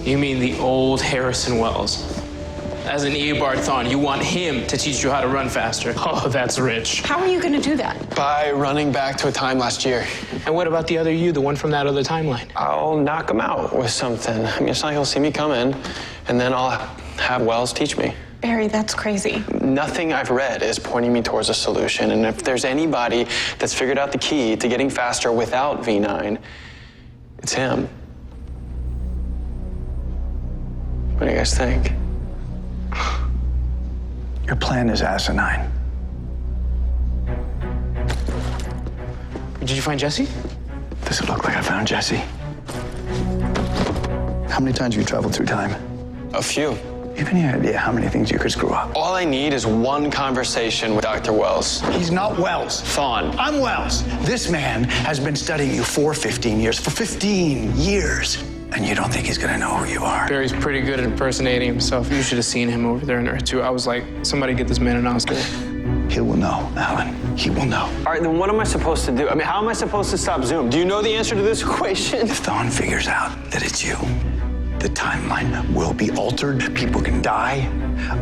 You mean the old Harrison Wells. As an Eobard Thawne, you want him to teach you how to run faster. Oh, that's rich. How are you going to do that? By running back to a time last year. And what about the other you, the one from that other timeline? I'll knock him out with something. I mean, it's not like he'll see me come in, and then I'll have Wells teach me. Barry, that's crazy. Nothing I've read is pointing me towards a solution, and if there's anybody that's figured out the key to getting faster without V9, it's him. What do you guys think? Your plan is asinine. Did you find Jesse? Does it look like I found Jesse? How many times have you traveled through time? A few. Do you have any idea how many things you could screw up? All I need is one conversation with Dr. Wells. He's not Wells. Thawne. I'm Wells. This man has been studying you for 15 years. For 15 years. And you don't think he's gonna know who you are? Barry's pretty good at impersonating himself. You should have seen him over there in Earth 2. I was like, somebody get this man an Oscar. He will know, Alan. He will know. All right, then what am I supposed to do? I mean, how am I supposed to stop Zoom? Do you know the answer to this equation? If Thawne figures out that it's you, the timeline will be altered. People can die.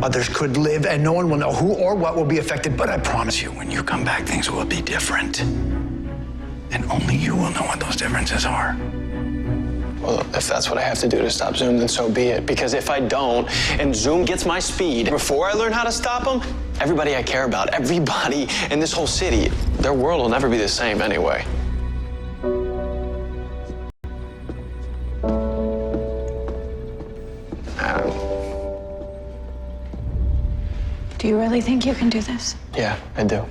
Others could live, and no one will know who or what will be affected. But I promise you, when you come back, things will be different. And only you will know what those differences are. Well, if that's what I have to do to stop Zoom, then so be it. Because if I don't, and Zoom gets my speed before I learn how to stop him, everybody I care about, everybody in this whole city, their world will never be the same anyway. Do you really think you can do this? Yeah, I do.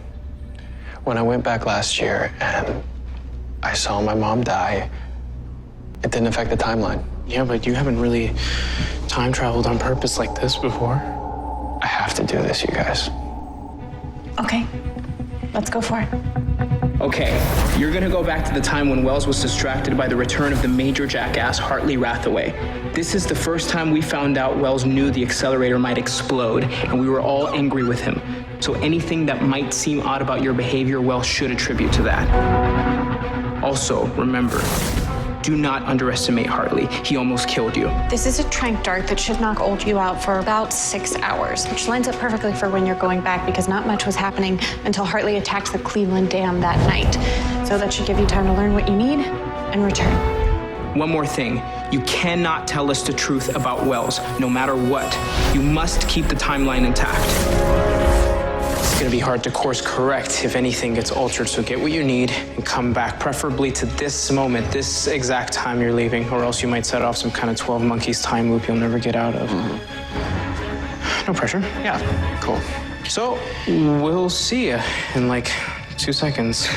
When I went back last year and I saw my mom die, it didn't affect the timeline. Yeah, but you haven't really time traveled on purpose like this before. I have to do this, you guys. Okay, let's go for it. Okay, you're gonna go back to the time when Wells was distracted by the return of the major jackass, Hartley Rathaway. This is the first time we found out Wells knew the accelerator might explode, and we were all angry with him. So anything that might seem odd about your behavior, Wells should attribute to that. Also, remember, do not underestimate Hartley. He almost killed you. This is a trank dart that should knock old you out for about 6 hours, which lines up perfectly for when you're going back because not much was happening until Hartley attacked the Cleveland Dam that night. So that should give you time to learn what you need and return. One more thing. You cannot tell us the truth about Wells, no matter what. You must keep the timeline intact. It's gonna be hard to course correct if anything gets altered, so get what you need and come back, preferably to this moment, this exact time you're leaving, or else you might set off some kind of 12 Monkeys time loop you'll never get out of. No pressure. Yeah, cool. So, we'll see you in like 2 seconds.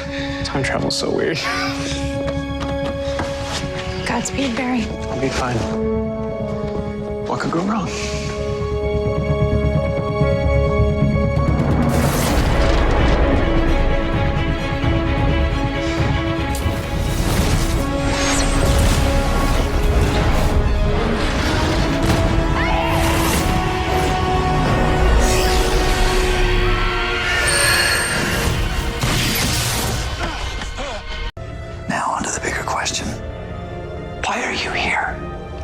Time travel's so weird. Godspeed, Barry. I'll be fine. What could go wrong? Now, on to the bigger question. Why are you here?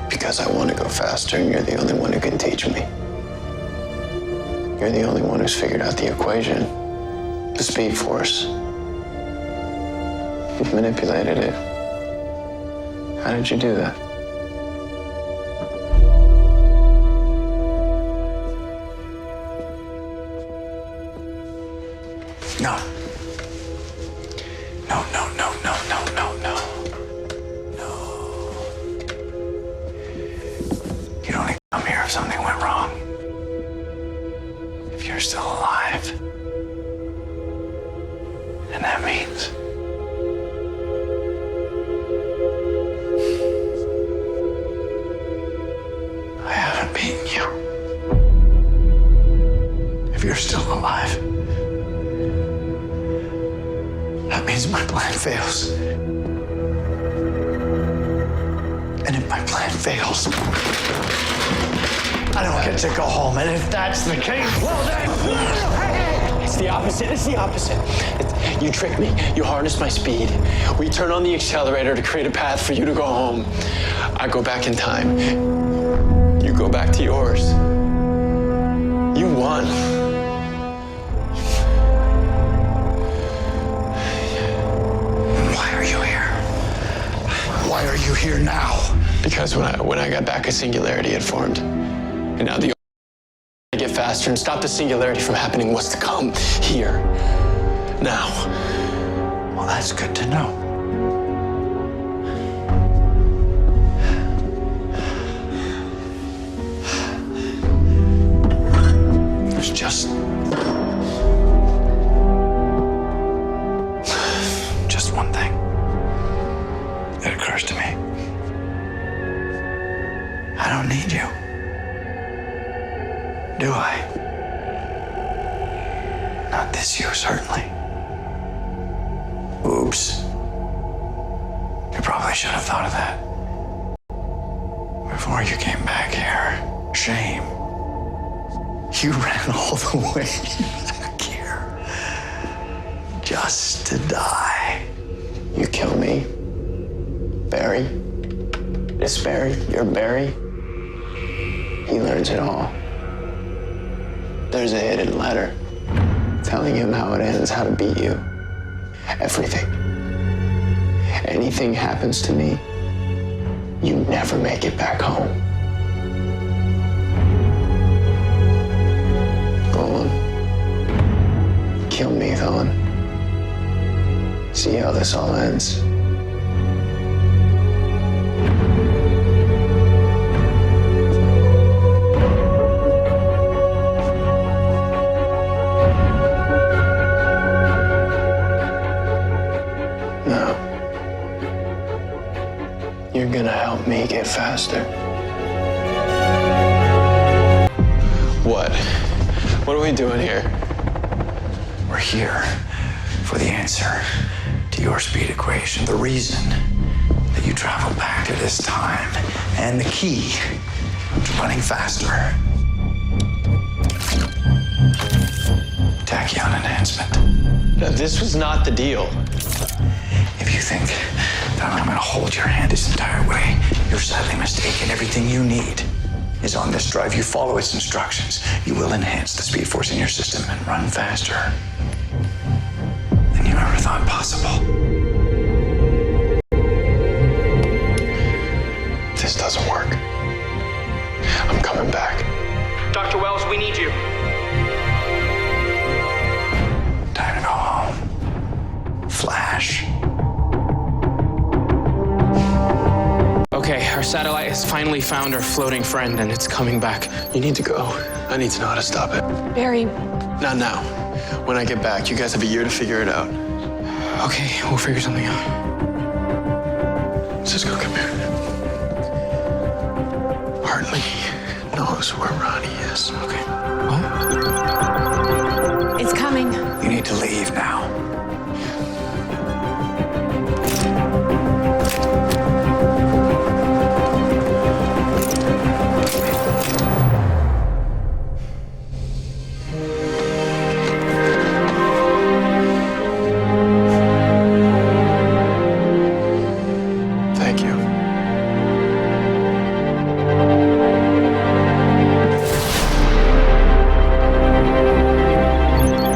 Because I want to go faster, and you're the only one who can teach me. You're the only one who's figured out the equation, the speed force. You've manipulated it. How did you do that? No. No, no, no, no, no, no, no. No. You'd only come here if something went wrong. If you're still alive. And that means I haven't beaten you. If you're still alive, that means my plan fails. And if my plan fails, I don't get to go home. And if that's the case, well then... It's the opposite. It's the opposite. You tricked me. You harnessed my speed. We turn on the accelerator to create a path for you to go home. I go back in time. yours. You won. Why are you here? Why are you here now? Because when I got back, a singularity had formed. And now the only way to get faster and stop the singularity from happening was to come here. Now. Well, that's good to know. There's just one thing that occurs to me. I don't need you. Do I? Not this you, certainly. Oops. You probably should have thought of that before you came back here. Shame. You ran all the way back here just to die. You kill me. Barry. This Barry, your Barry. He learns it all. There's a hidden letter telling him how it ends, how to beat you. Everything. Anything happens to me, you never make it back home. Go on. Kill me, Thawne. See how this all ends. No. You're gonna help me get faster. What? What are we doing here? We're here for the answer to your speed equation, the reason that you travel back to this time, and the key to running faster. Tachyon enhancement. No, this was not the deal. If you think that I'm going to hold your hand this entire way, you're sadly mistaken. Everything you need is on this drive. You follow its instructions. You will enhance the speed force in your system and run faster than you ever thought possible. This doesn't work. I'm coming back. Dr. Wells, we need you. Time to go home. Flash. Okay, our satellite has finally found our floating friend, and it's coming back. You need to go. I need to know how to stop it. Barry, Not now. When I get back, you guys have a year to figure it out. Okay, we'll figure something out. Cisco, come here. Hartley knows where Ronnie is. Okay. What? it's coming. You need to leave now. Thank you.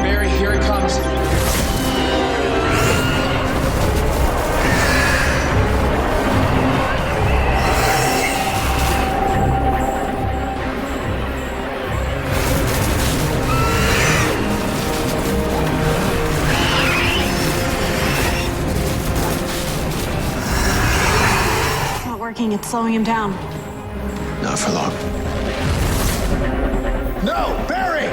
Barry, here it comes. It's not working. It's slowing him down. Not for long. No, Barry!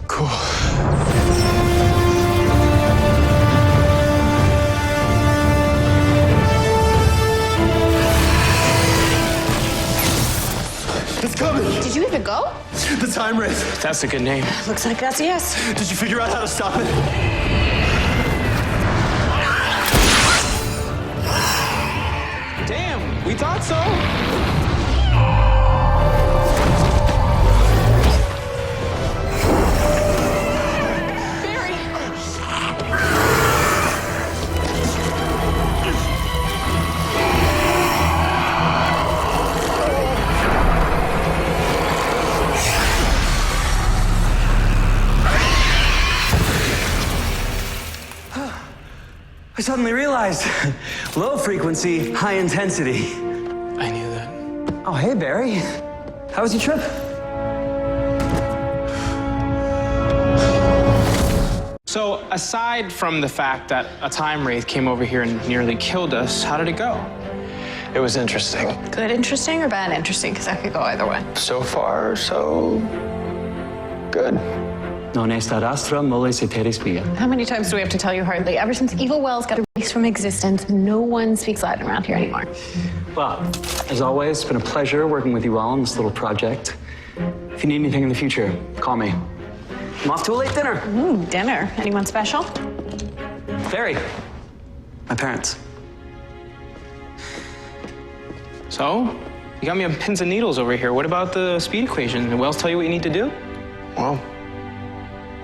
Cool. with? That's a good name. Looks like that's a yes. Did you figure out how to stop it? Damn, we thought so. I suddenly realized, low frequency, high intensity. I knew that. Oh, hey, Barry. How was your trip? So, aside from the fact that a time wraith came over here and nearly killed us, how did it go? It was interesting. Good interesting or bad interesting? Because that could go either way. So far, so good. Non est ad astra, mole ceteris pia. How many times do we have to tell you, Hardly? Ever since Evil Wells got erased from existence, no one speaks Latin around here anymore. Well, as always, it's been a pleasure working with you all on this little project. If you need anything in the future, call me. I'm off to a late dinner. Ooh, dinner. Anyone special? Barry, my parents. So, you got me on pins and needles over here. What about the speed equation? Did Wells tell you what you need to do? Well,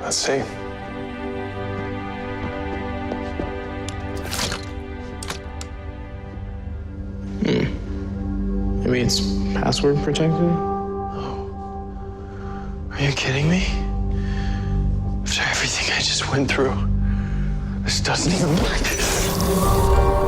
let's see. Maybe it's password protected? Are you kidding me? After everything I just went through, this doesn't even work.